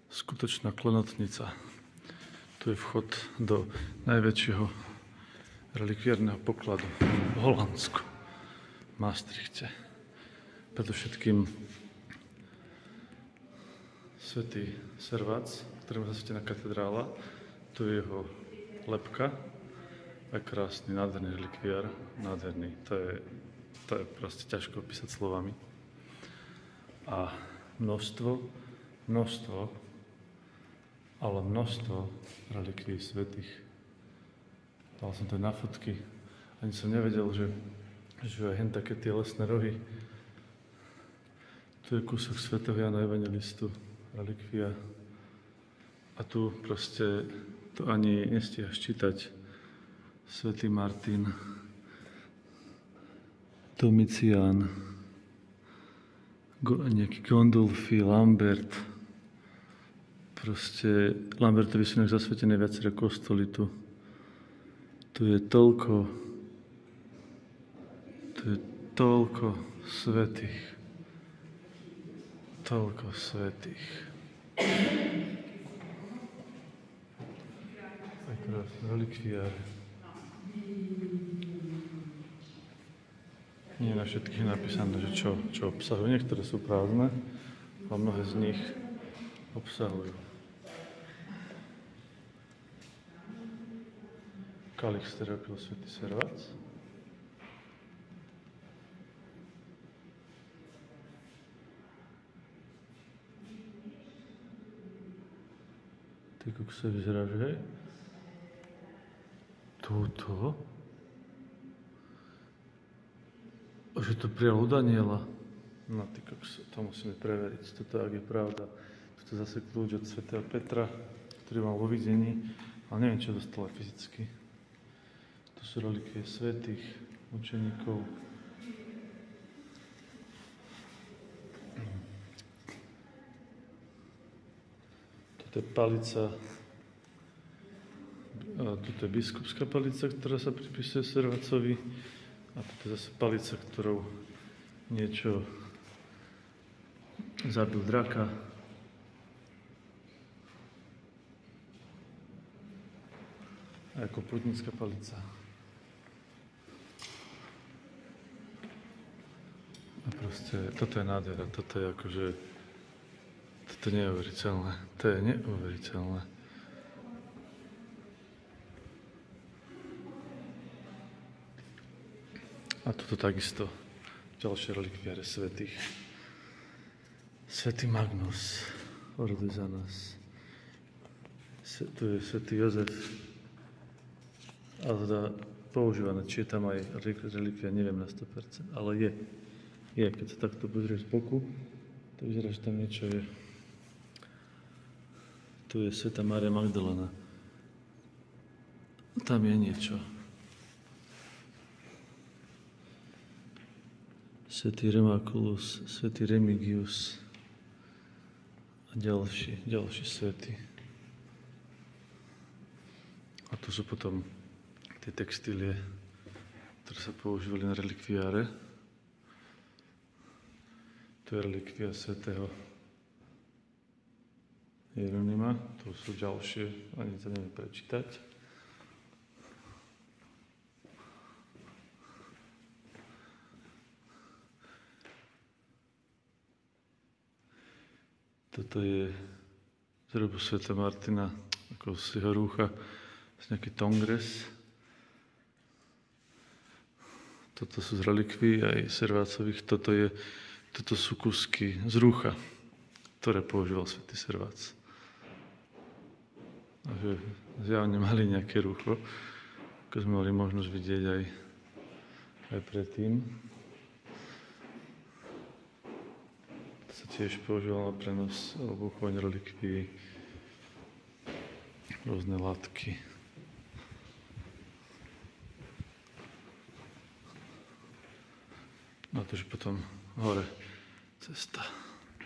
Skutočná klenotnica. Tu je vchod do najväčšieho relikviárneho pokladu v Holandsku, v Maastrichte. Predovšetkým svätý Servac, ktorým je zasvetená katedrála. Tu je jeho lebka. A krásny, nádherný relikviár. Nádherný. To je proste ťažko opísať slovami. A množstvo relikví svätých. Dal som to na fotky. Ani som nevedel, že aj hen také tie lesné rohy. Tu je kúsok svätého Jana Evangelistu, relikvia. A tu proste to ani nestíhaš čítať. Svätý Martin, Domicián, nejaký Gondolfi, Lambert. Proste Lambertovi sú inak zasvetené viaceré kostoly tu. Tu je toľko svätých. Toľko svätých. Aj krásne relikviáre. Nie na všetkých je napísané, že čo obsahujú. Niektoré sú prázdne, a mnohé z nich obsahujú. Kalich, ktorý robil svätý Servac. Ty kokse, vyzerá, že hej? Túto? Že to prijal u Daniela. No ty kokse, to musíme preveriť. Toto, ak je pravda. Toto je zase kľúč od svätého Petra, ktorý mal vo videní, ale neviem, čo dostal aj fyzicky. To sú relikvie svätých mučeníkov. Toto je palica. Toto je biskupská palica, ktorá sa pripisuje Servacovi. A toto je zase palica, ktorou niečo zabil draka. A ako putnická palica. A proste, toto je nádhera, toto je akože, toto je neuveriteľné, to je neuveriteľné. A toto takisto, ďalšie relikviáre svätých. Svätý Magnus, orduj za nás. Tu je svätý Jozef. Ale teda používané, či je tam aj relikvia, neviem na 100%, ale je. Keď sa takto pozrieš z boku, to vyzerá, že tam niečo je. Tu je svätá Mária Magdalena. Tam je niečo. Svätý Remakulus, svätý Remigius a ďalší svätí. A tu sú potom tie textílie, ktoré sa používali na relikviáre. Tu je relikvia svätého Jeronima. Tu sú ďalšie, ani to neviem prečítať. Toto je z hrobu svätého Martina, ako z jeho rúcha, z nejaký tongres. Toto sú z relikví aj Servácových. Toto sú kusky z rúcha, ktoré používal svätý Servac. Takže zjavne mali nejaké rúcho, ako sme mali možnosť vidieť aj predtým. Tiež používal na prenos alebo uchovanie relikví, rôzne látky. No to, že potom hore cesta.